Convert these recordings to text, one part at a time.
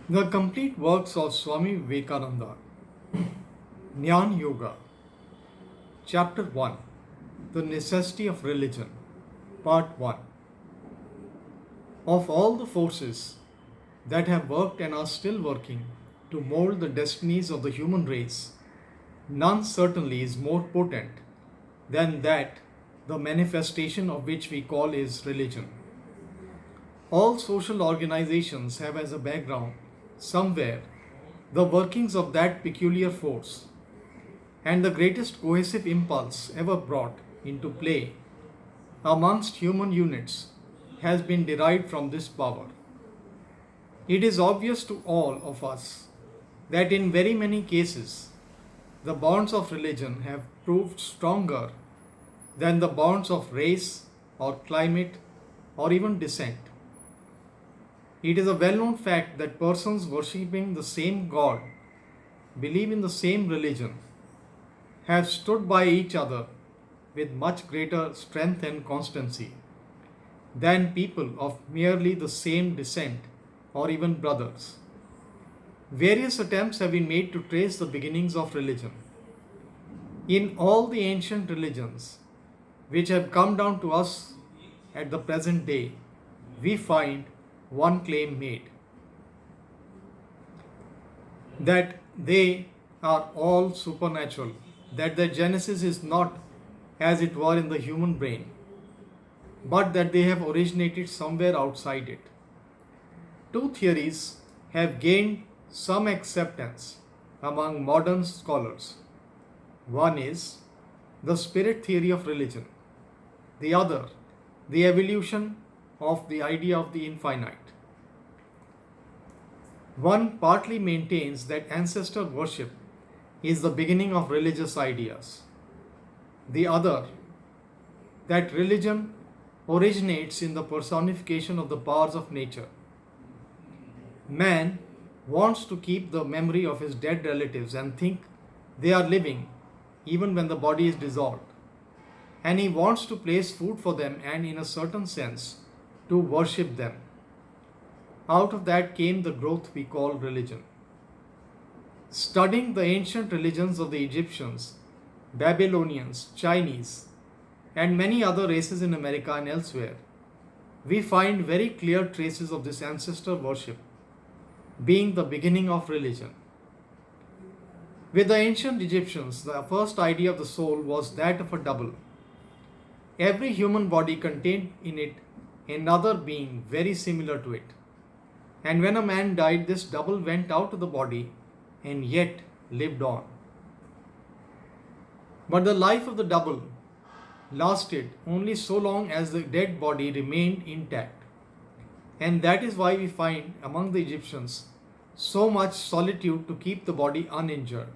The complete works of Swami Vivekananda, Jnana Yoga, Chapter 1, The Necessity of Religion, Part 1. Of all the forces that have worked and are still working to mold the destinies of the human race, none certainly is more potent than that the manifestation of which we call is religion. All social organizations have as a background, somewhere, the workings of that peculiar force, and the greatest cohesive impulse ever brought into play amongst human units has been derived from this power. It is obvious to all of us that in very many cases the bonds of religion have proved stronger than the bonds of race or climate or even descent. It is a well known fact that persons worshipping the same God, believe in the same religion, have stood by each other with much greater strength and constancy than people of merely the same descent or even brothers. Various attempts have been made to trace the beginnings of religion. In all the ancient religions which have come down to us at the present day, we find one claim made that they are all supernatural, that their genesis is not as it were in the human brain, but that they have originated somewhere outside it. Two theories have gained some acceptance among modern scholars. One is the spirit theory of religion, the other, the evolution of the idea of the infinite. One partly maintains that ancestor worship is the beginning of religious ideas. The other, that religion originates in the personification of the powers of nature. Man wants to keep the memory of his dead relatives and think they are living even when the body is dissolved. And he wants to place food for them and, in a certain sense, to worship them. Out of that came the growth we call religion. Studying the ancient religions of the Egyptians, Babylonians, Chinese, and many other races in America and elsewhere, we find very clear traces of this ancestor worship being the beginning of religion. With the ancient Egyptians, the first idea of the soul was that of a double. Every human body contained in it another being very similar to it. And when a man died, this double went out of the body and yet lived on. But the life of the double lasted only so long as the dead body remained intact. And that is why we find among the Egyptians so much solitude to keep the body uninjured.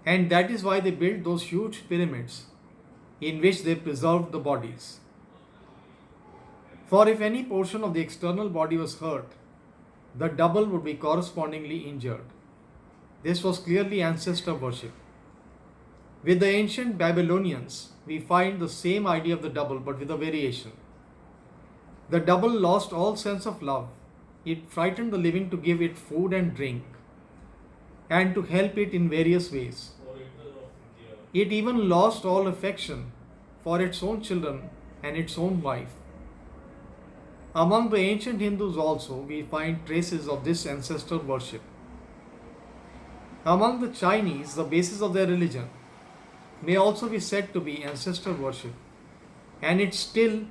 And that is why they built those huge pyramids in which they preserved the bodies. For if any portion of the external body was hurt, the double would be correspondingly injured. This was clearly ancestor worship. With the ancient Babylonians, we find the same idea of the double but with a variation. The double lost all sense of love. It frightened the living to give it food and drink and to help it in various ways. It even lost all affection for its own children and its own wife. Among the ancient Hindus also, we find traces of this ancestor worship. Among the Chinese, the basis of their religion may also be said to be ancestor worship, and it still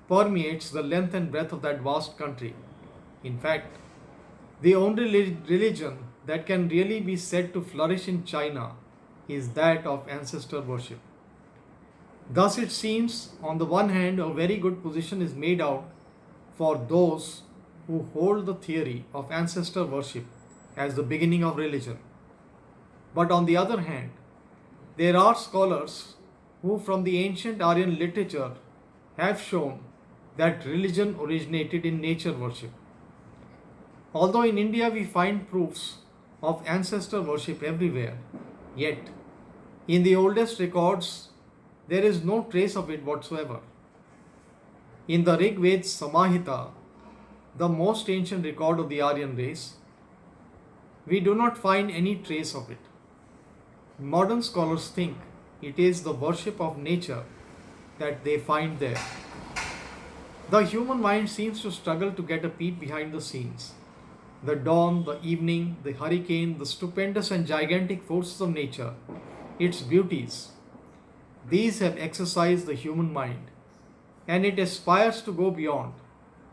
permeates the length and breadth of that vast country. In fact, the only religion that can really be said to flourish in China is that of ancestor worship. Thus, it seems, on the one hand, a very good position is made out for those who hold the theory of ancestor worship as the beginning of religion. But on the other hand, there are scholars who, from the ancient Aryan literature, have shown that religion originated in nature worship. Although in India we find proofs of ancestor worship everywhere, yet in the oldest records there is no trace of it whatsoever. In the Rig Veda Samahita, the most ancient record of the Aryan race, we do not find any trace of it. Modern scholars think it is the worship of nature that they find there. The human mind seems to struggle to get a peep behind the scenes. The dawn, the evening, the hurricane, the stupendous and gigantic forces of nature, its beauties, these have exercised the human mind, and it aspires to go beyond,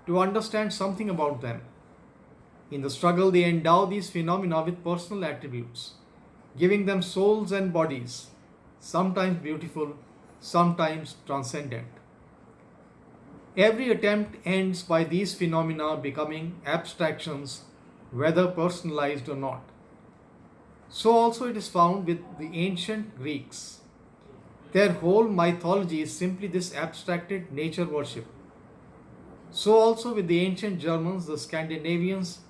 to understand something about them. In the struggle, they endow these phenomena with personal attributes, giving them souls and bodies, sometimes beautiful, sometimes transcendent. Every attempt ends by these phenomena becoming abstractions, whether personalized or not. So also it is found with the ancient Greeks. Their whole mythology is simply this abstracted nature worship. So also with the ancient Germans, the Scandinavians,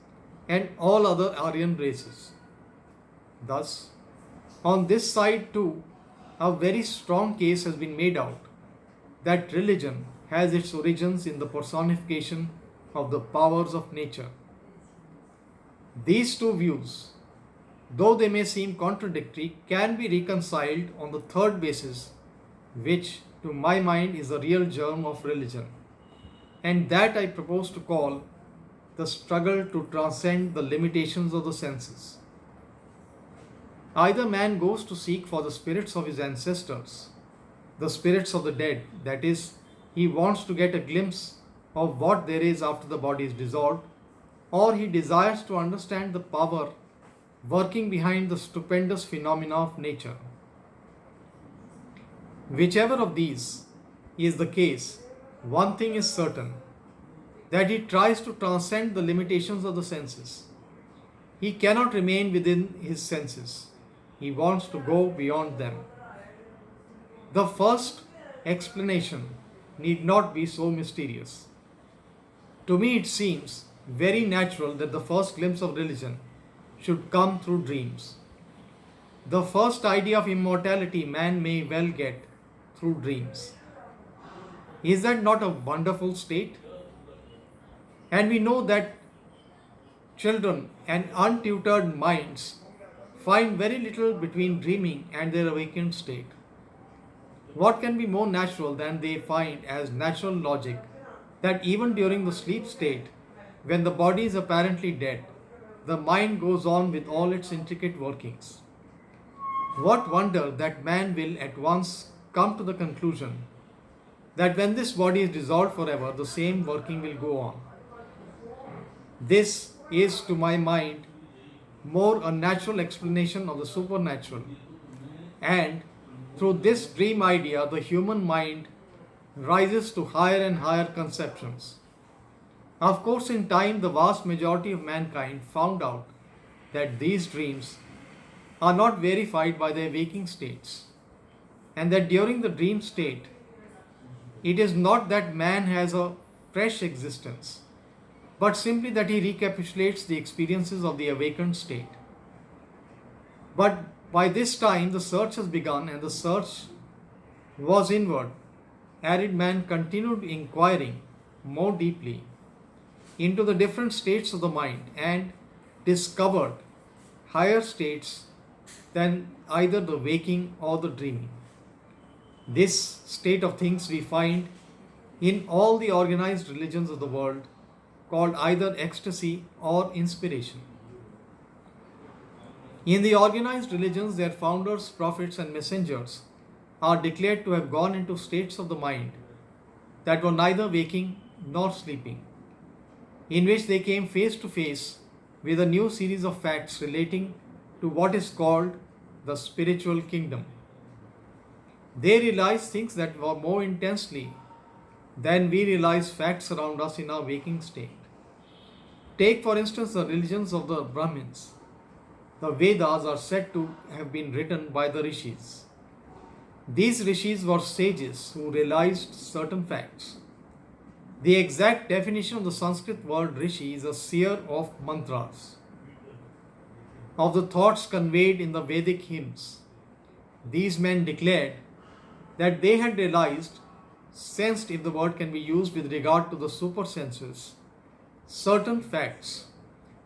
and all other Aryan races. Thus, on this side too, a very strong case has been made out that religion has its origins in the personification of the powers of nature. These two views, though they may seem contradictory, can be reconciled on the third basis, which to my mind is the real germ of religion, and that I propose to call the struggle to transcend the limitations of the senses. Either man goes to seek for the spirits of his ancestors, the spirits of the dead, that is, he wants to get a glimpse of what there is after the body is dissolved, or he desires to understand the power working behind the stupendous phenomena of nature. Whichever of these is the case, one thing is certain, that he tries to transcend the limitations of the senses. He cannot remain within his senses. He wants to go beyond them. The first explanation need not be so mysterious. To me, it seems very natural that the first glimpse of religion should come through dreams. The first idea of immortality man may well get through dreams. Is that not a wonderful state? And we know that children and untutored minds find very little between dreaming and their awakened state. What can be more natural than they find as natural logic that even during the sleep state, when the body is apparently dead, the mind goes on with all its intricate workings? What wonder that man will at once come to the conclusion that when this body is dissolved forever, the same working will go on. This is, to my mind, more a natural explanation of the supernatural, and through this dream idea, the human mind rises to higher and higher conceptions. Of course, in time, the vast majority of mankind found out that these dreams are not verified by their waking states, and that during the dream state, it is not that man has a fresh existence, but simply that he recapitulates the experiences of the awakened state. But by this time, the search has begun, and the search was inward. Arid man continued inquiring more deeply into the different states of the mind and discovered higher states than either the waking or the dreaming. This state of things we find in all the organized religions of the world, called either ecstasy or inspiration. In the organized religions, their founders, prophets, and messengers are declared to have gone into states of the mind that were neither waking nor sleeping, in which they came face to face with a new series of facts relating to what is called the spiritual kingdom. They realize things that were more intensely than we realize facts around us in our waking state. Take, for instance, the religions of the Brahmins. The Vedas are said to have been written by the rishis. These rishis were sages who realized certain facts. The exact definition of the Sanskrit word rishi is a seer of mantras, of the thoughts conveyed in the Vedic hymns. These men declared that they had realized, sensed if the word can be used with regard to the super senses, certain facts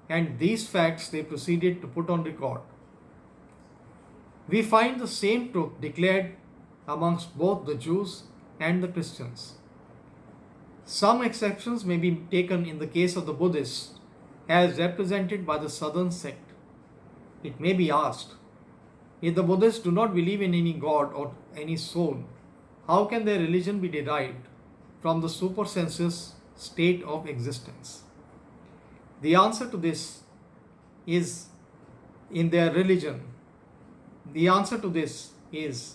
and these facts they proceeded to put on record. We find the same truth declared amongst both the Jews and the Christians. Some exceptions may be taken in the case of the Buddhists, as represented by the southern sect. It may be asked, if the Buddhists do not believe in any God or any soul, how can their religion be derived from the supersensuous state of existence? The answer to this is in their religion. The answer to this is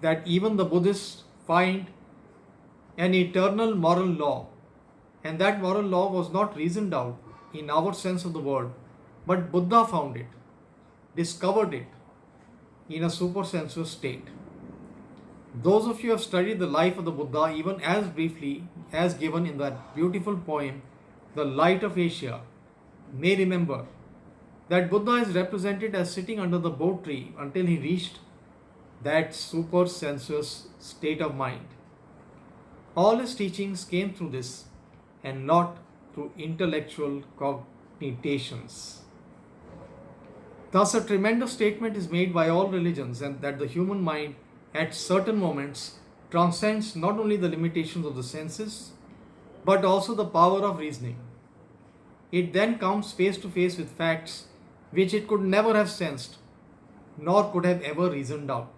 that even the Buddhists find an eternal moral law, and that moral law was not reasoned out in our sense of the word, but Buddha found it, discovered it in a supersensuous state. Those of you who have studied the life of the Buddha even as briefly as given in that beautiful poem, The Light of Asia, may remember that Buddha is represented as sitting under the Bodh tree until he reached that supersensuous state of mind. All his teachings came through this and not through intellectual cogitations. Thus, a tremendous statement is made by all religions, and that the human mind at certain moments transcends not only the limitations of the senses but also the power of reasoning. It then comes face to face with facts which it could never have sensed nor could have ever reasoned out.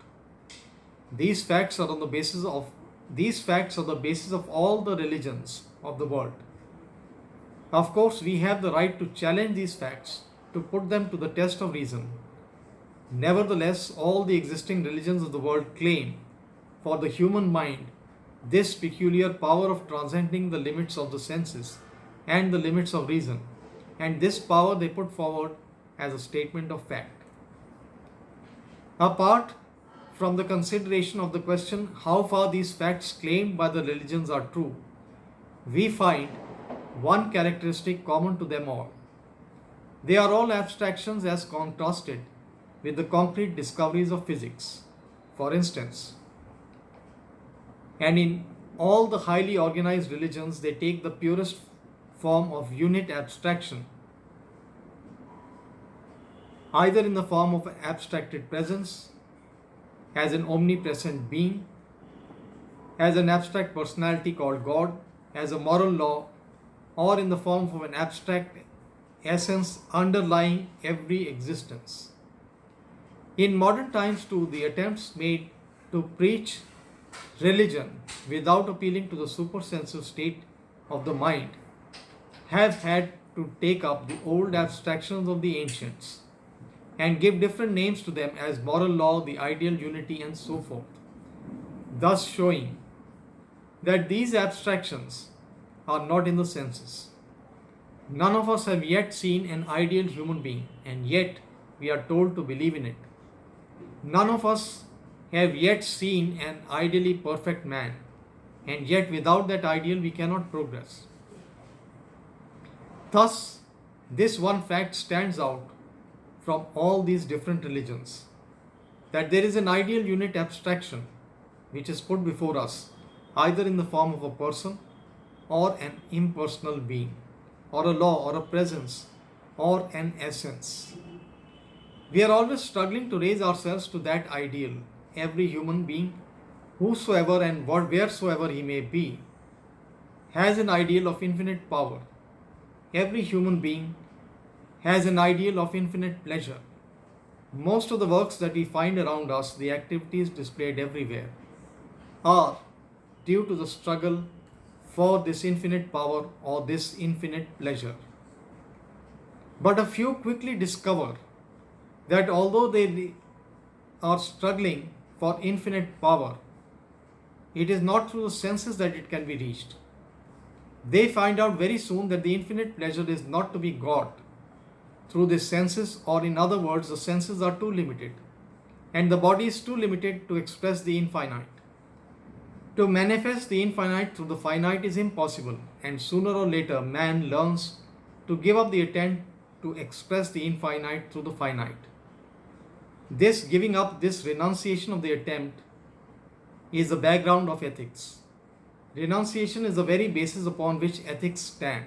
These facts are the basis of all the religions of the world. Of course, we have the right to challenge these facts, to put them to the test of reason. Nevertheless, all the existing religions of the world claim for the human mind this peculiar power of transcending the limits of the senses and the limits of reason, and this power they put forward as a statement of fact. Apart from the consideration of the question how far these facts claimed by the religions are true, we find one characteristic common to them all. They are all abstractions as contrasted with the concrete discoveries of physics, for instance. And in all the highly organized religions, they take the purest form of unit abstraction, either in the form of abstracted presence, as an omnipresent being, as an abstract personality called God, as a moral law, or in the form of an abstract essence underlying every existence. In modern times too, the attempts made to preach religion without appealing to the supersensuous state of the mind have had to take up the old abstractions of the ancients and give different names to them as moral law, the ideal unity, and so forth, thus showing that these abstractions are not in the senses. None of us have yet seen an ideal human being, and yet we are told to believe in it. None of us have yet seen an ideally perfect man, and yet without that ideal we cannot progress. Thus, this one fact stands out from all these different religions, that there is an ideal unit abstraction which is put before us either in the form of a person or an impersonal being, or a law or a presence or an essence. We are always struggling to raise ourselves to that ideal. Every human being, whosoever and wheresoever he may be, has an ideal of infinite power. Every human being has an ideal of infinite pleasure. Most of the works that we find around us, the activities displayed everywhere, are due to the struggle for this infinite power or this infinite pleasure. But a few quickly discover that although they are struggling for infinite power, it is not through the senses that it can be reached. They find out very soon that the infinite pleasure is not to be got through the senses, or in other words, the senses are too limited and the body is too limited to express the infinite. To manifest the infinite through the finite is impossible, and sooner or later man learns to give up the attempt to express the infinite through the finite. This giving up, this renunciation of the attempt, is the background of ethics. Renunciation is the very basis upon which ethics stand.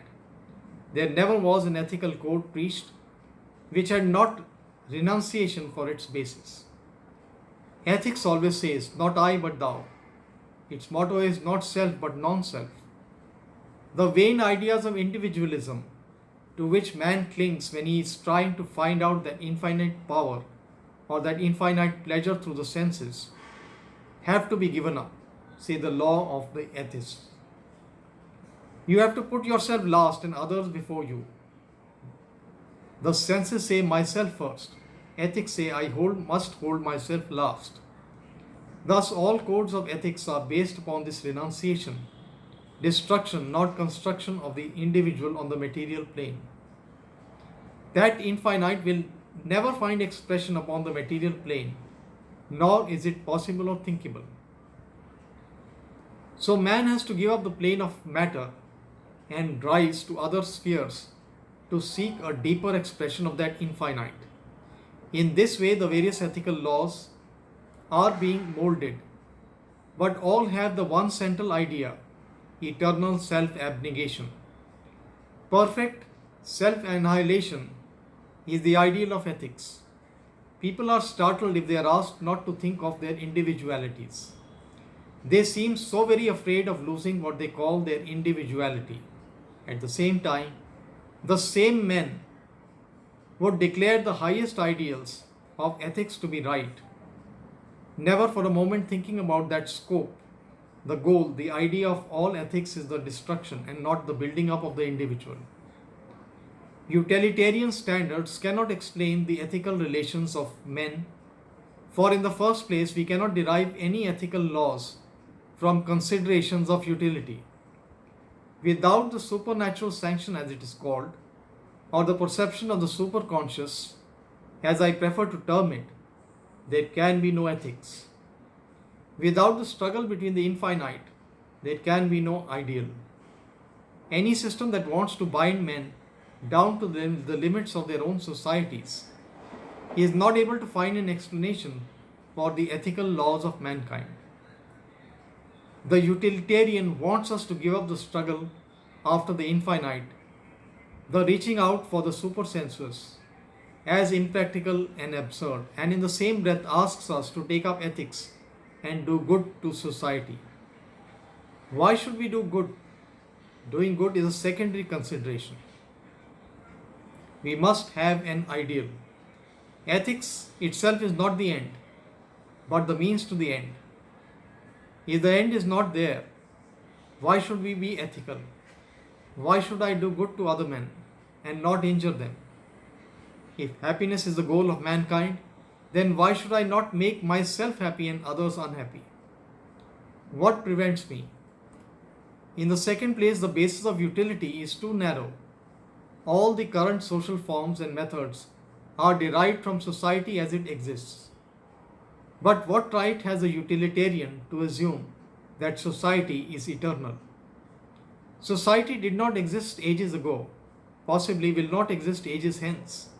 There never was an ethical code preached which had not renunciation for its basis. Ethics always says, not I but thou. Its motto is not self but non self. The vain ideas of individualism to which man clings when he is trying to find out that infinite power or that infinite pleasure through the senses have to be given up, say the law of the atheist. You have to put yourself last and others before you. The senses say myself first. Ethics say must hold myself last. Thus all codes of ethics are based upon this renunciation, destruction, not construction of the individual on the material plane. That infinite will never find expression upon the material plane, nor is it possible or thinkable. So man has to give up the plane of matter and rise to other spheres to seek a deeper expression of that infinite. In this way, the various ethical laws are being molded, but all have the one central idea, eternal self-abnegation. Perfect self-annihilation is the ideal of ethics. People are startled if they are asked not to think of their individualities. They seem so very afraid of losing what they call their individuality. At the same time, the same men would declare the highest ideals of ethics to be right, never for a moment thinking about that scope. The goal, the idea of all ethics is the destruction and not the building up of the individual. Utilitarian standards cannot explain the ethical relations of men, for in the first place we cannot derive any ethical laws from considerations of utility. Without the supernatural sanction, as it is called, or the perception of the superconscious, as I prefer to term it, there can be no ethics. Without the struggle between the infinite, there can be no ideal. Any system that wants to bind men down to the limits of their own societies is not able to find an explanation for the ethical laws of mankind. The utilitarian wants us to give up the struggle after the infinite, the reaching out for the supersensuous, as impractical and absurd, and in the same breath asks us to take up ethics and do good to society. Why should we do good? Doing good is a secondary consideration. We must have an ideal. Ethics itself is not the end, but the means to the end. If the end is not there, why should we be ethical? Why should I do good to other men and not injure them? If happiness is the goal of mankind, then why should I not make myself happy and others unhappy? What prevents me? In the second place, the basis of utility is too narrow. All the current social forms and methods are derived from society as it exists. But what right has a utilitarian to assume that society is eternal? Society did not exist ages ago, possibly will not exist ages hence.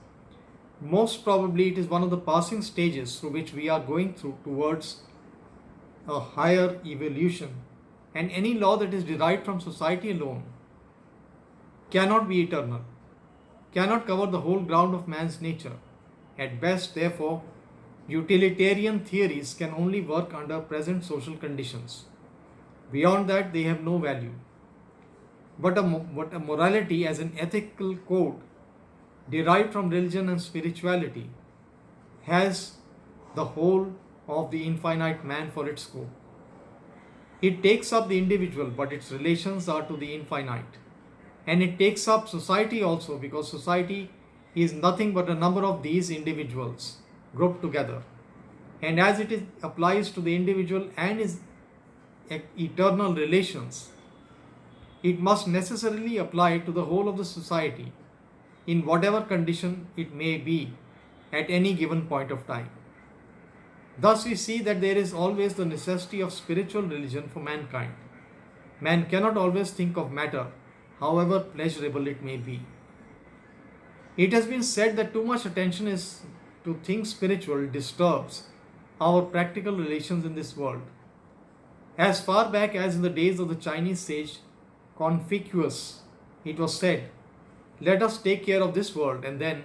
Most probably it is one of the passing stages through which we are going through towards a higher evolution, and any law that is derived from society alone cannot be eternal, cannot cover the whole ground of man's nature. At best, therefore, utilitarian theories can only work under present social conditions. Beyond that, they have no value. But a morality as an ethical code derived from religion and spirituality has the whole of the infinite man for its scope. It takes up the individual, but its relations are to the infinite. And it takes up society also, because society is nothing but a number of these individuals grouped together. And as it applies to the individual and his eternal relations, it must necessarily apply to the whole of the society in whatever condition it may be at any given point of time. Thus we see that there is always the necessity of spiritual religion for mankind. Man cannot always think of matter, however pleasurable it may be. It has been said that too much attention is to things spiritual disturbs our practical relations in this world. As far back as in the days of the Chinese sage Confucius, it was said Let us take care of this world, and then,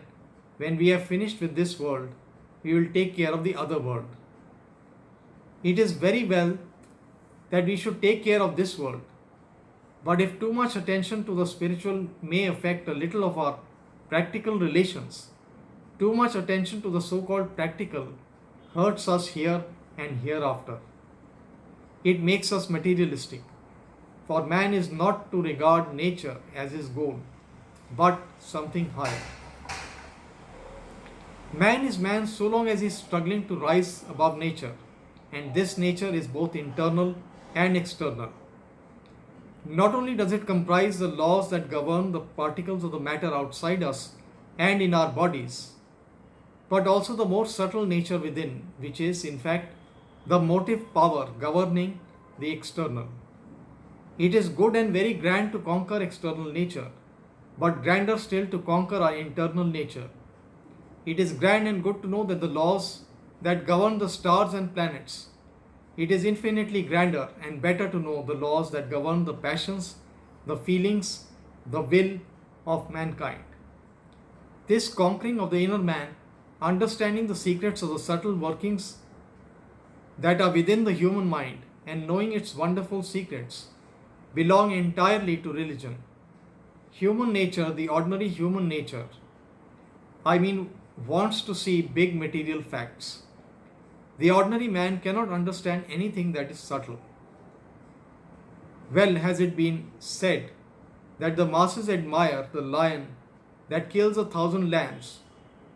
when we have finished with this world, we will take care of the other world. It is very well that we should take care of this world, but if too much attention to the spiritual may affect a little of our practical relations, too much attention to the so called practical hurts us here and hereafter. It makes us materialistic, for man is not to regard nature as his goal, but something higher. Man is man so long as he is struggling to rise above nature, and this nature is both internal and external. Not only does it comprise the laws that govern the particles of the matter outside us and in our bodies, but also the more subtle nature within, which is, in fact, the motive power governing the external. It is good and very grand to conquer external nature, but grander still to conquer our internal nature. It is grand and good to know that the laws that govern the stars and planets. It is infinitely grander and better to know the laws that govern the passions, the feelings, the will of mankind. This conquering of the inner man, understanding the secrets of the subtle workings that are within the human mind and knowing its wonderful secrets, belong entirely to religion. Human nature, the ordinary human nature, wants to see big material facts. The ordinary man cannot understand anything that is subtle. Well has it been said that the masses admire the lion that kills 1,000 lambs,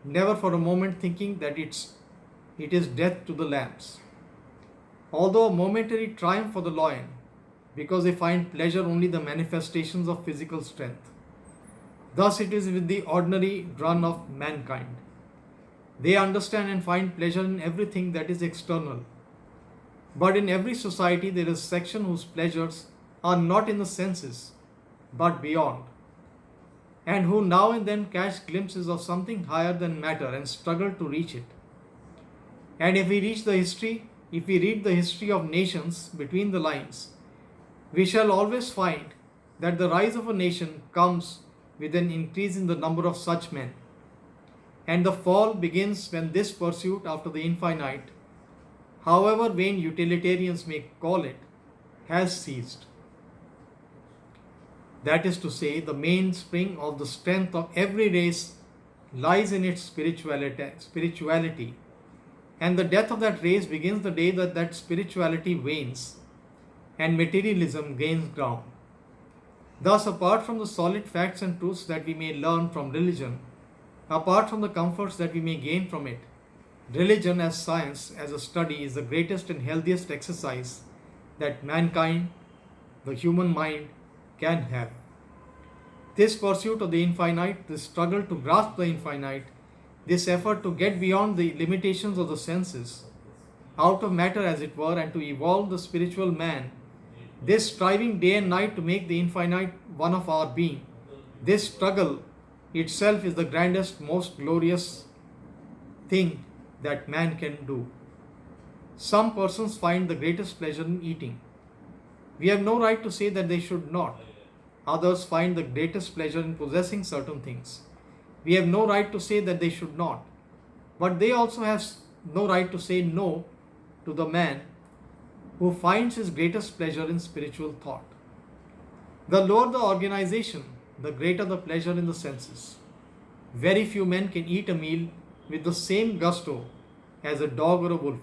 never for a moment thinking that it is death to the lambs. Although a momentary triumph for the lion, because they find pleasure only the manifestations of physical strength. Thus it is with the ordinary run of mankind. They understand and find pleasure in everything that is external. But in every society there is a section whose pleasures are not in the senses, but beyond, and who now and then catch glimpses of something higher than matter and struggle to reach it. And if we read the history of nations between the lines, we shall always find that the rise of a nation comes with an increase in the number of such men. And the fall begins when this pursuit after the infinite, however vain utilitarians may call it, has ceased. That is to say, the mainspring of the strength of every race lies in its spirituality, and the death of that race begins the day that spirituality wanes and materialism gains ground. Thus, apart from the solid facts and truths that we may learn from religion, apart from the comforts that we may gain from it, religion as science, as a study, is the greatest and healthiest exercise that mankind, the human mind, can have. This pursuit of the infinite, this struggle to grasp the infinite, this effort to get beyond the limitations of the senses, out of matter as it were, and to evolve the spiritual man, this striving day and night to make the infinite one of our being, this struggle itself is the grandest, most glorious thing that man can do. Some persons find the greatest pleasure in eating. We have no right to say that they should not. Others find the greatest pleasure in possessing certain things. We have no right to say that they should not. But they also have no right to say no to the man who finds his greatest pleasure in spiritual thought. The lower the organization, the greater the pleasure in the senses. Very few men can eat a meal with the same gusto as a dog or a wolf.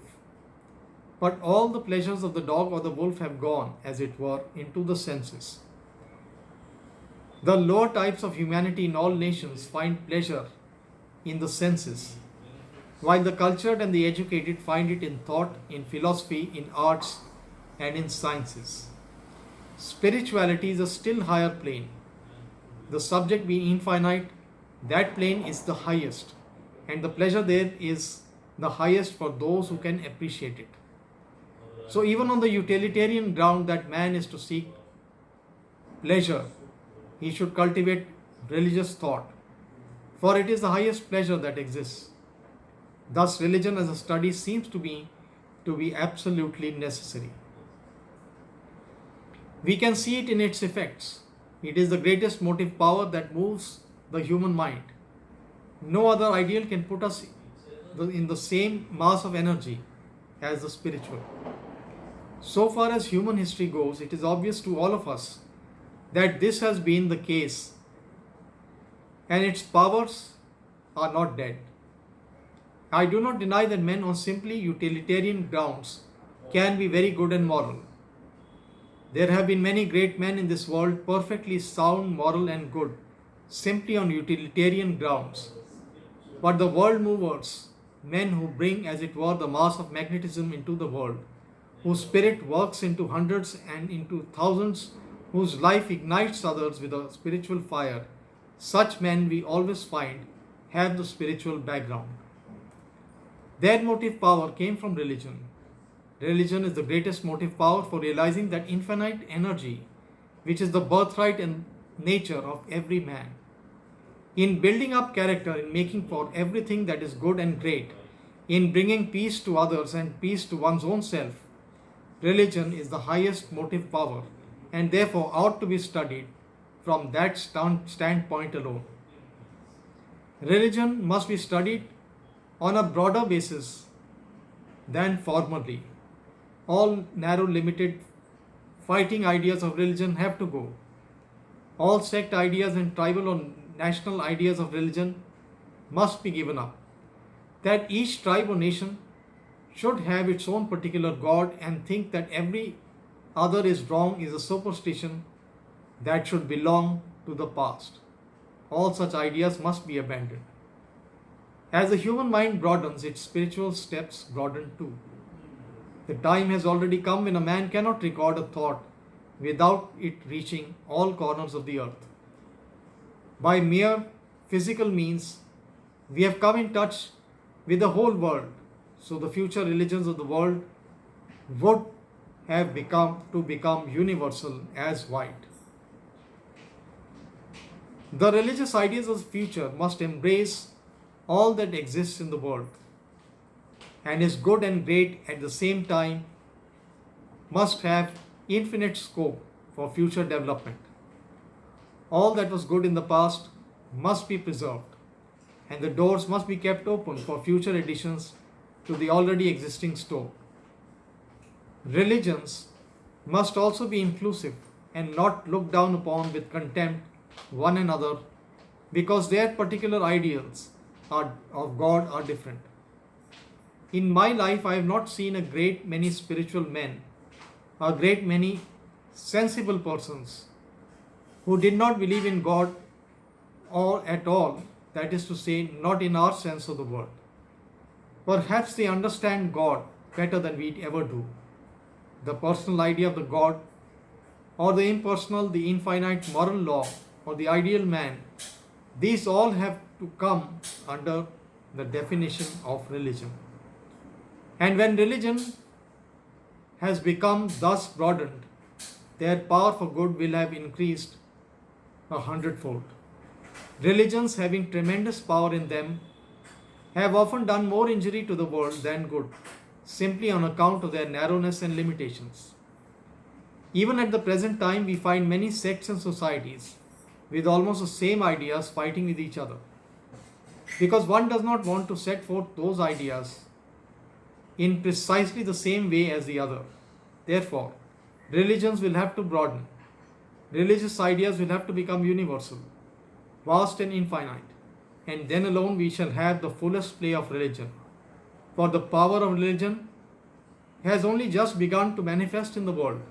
But all the pleasures of the dog or the wolf have gone, as it were, into the senses. The lower types of humanity in all nations find pleasure in the senses, while the cultured and the educated find it in thought, in philosophy, in arts, and in sciences. Spirituality is a still higher plane. The subject being infinite, that plane is the highest, and the pleasure there is the highest for those who can appreciate it. So even on the utilitarian ground that man is to seek pleasure, he should cultivate religious thought, for it is the highest pleasure that exists. Thus religion as a study seems to be absolutely necessary. We can see it in its effects. It is the greatest motive power that moves the human mind. No other ideal can put us in the same mass of energy as the spiritual. So far as human history goes, it is obvious to all of us that this has been the case, and its powers are not dead. I do not deny that men on simply utilitarian grounds can be very good and moral. There have been many great men in this world perfectly sound, moral, and good, simply on utilitarian grounds. But the world movers, men who bring, as it were, the mass of magnetism into the world, whose spirit works into hundreds and into thousands, whose life ignites others with a spiritual fire, such men we always find have the spiritual background. Their motive power came from religion. Religion is the greatest motive power for realizing that infinite energy, which is the birthright and nature of every man. In building up character, in making for everything that is good and great, in bringing peace to others and peace to one's own self, religion is the highest motive power and therefore ought to be studied from that standpoint alone. Religion must be studied on a broader basis than formerly. All narrow, limited, fighting ideas of religion have to go. All sect ideas and tribal or national ideas of religion must be given up. That each tribe or nation should have its own particular God and think that every other is wrong is a superstition that should belong to the past. All such ideas must be abandoned. As the human mind broadens, its spiritual steps broaden too. The time has already come when a man cannot record a thought without it reaching all corners of the earth. By mere physical means, we have come in touch with the whole world, so the future religions of the world would have become universal as white. The religious ideas of the future must embrace all that exists in the world and is good and great at the same time, must have infinite scope for future development. All that was good in the past must be preserved, and the doors must be kept open for future additions to the already existing store. Religions must also be inclusive and not look down upon with contempt one another because their particular ideals of God are different. In my life, I have not seen a great many spiritual men, a great many sensible persons who did not believe in God or at all, that is to say, not in our sense of the word. Perhaps they understand God better than we ever do. The personal idea of the God, or the impersonal, the infinite moral law, or the ideal man, these all have to come under the definition of religion. And when religion has become thus broadened, their power for good will have increased 100-fold. Religions having tremendous power in them have often done more injury to the world than good, simply on account of their narrowness and limitations. Even at the present time, we find many sects and societies with almost the same ideas fighting with each other, because one does not want to set forth those ideas in precisely the same way as the other. Therefore, religions will have to broaden. Religious ideas will have to become universal, vast and infinite, and then alone we shall have the fullest play of religion. For the power of religion has only just begun to manifest in the world.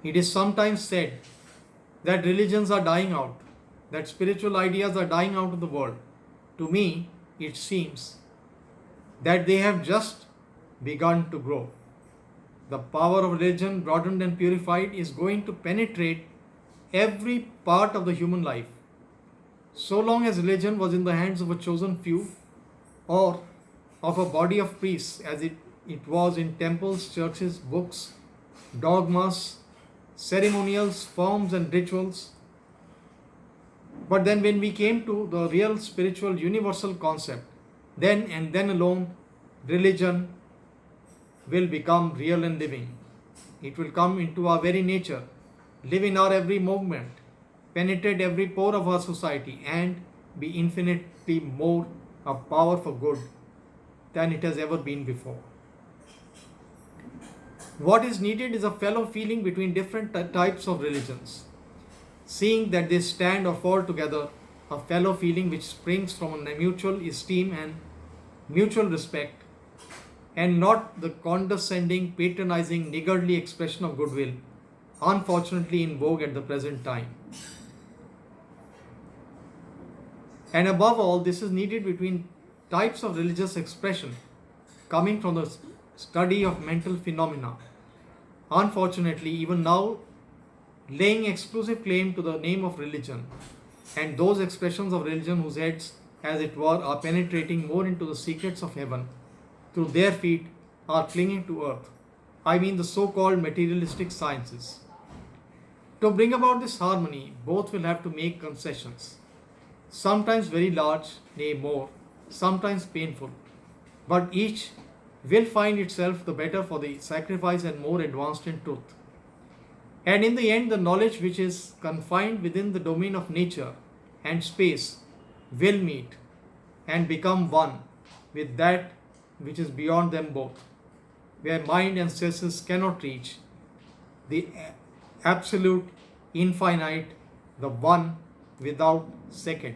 It is sometimes said that religions are dying out, that spiritual ideas are dying out of the world. To me, it seems that they have just begun to grow. The power of religion, broadened and purified, is going to penetrate every part of the human life. So long as religion was in the hands of a chosen few, or of a body of priests, as it was in temples, churches, books, dogmas, ceremonials, forms, and rituals. But then, when we came to the real spiritual universal concept, then and then alone, religion will become real and living. It will come into our very nature, live in our every movement, penetrate every pore of our society, and be infinitely more a power for good than it has ever been before. What is needed is a fellow feeling between different types of religions, seeing that they stand or fall together, a fellow feeling which springs from a mutual esteem and mutual respect, and not the condescending, patronizing, niggardly expression of goodwill, unfortunately in vogue at the present time. And above all, this is needed between types of religious expression coming from the study of mental phenomena. Unfortunately, even now, laying exclusive claim to the name of religion, and those expressions of religion whose heads, as it were, are penetrating more into the secrets of heaven, through their feet are clinging to earth. I mean the so called materialistic sciences. To bring about this harmony, both will have to make concessions, sometimes very large, nay more, sometimes painful, but each will find itself the better for the sacrifice and more advanced in truth. And in the end, the knowledge which is confined within the domain of nature and space will meet and become one with that which is beyond them both, where mind and senses cannot reach, the absolute, infinite, the one without second.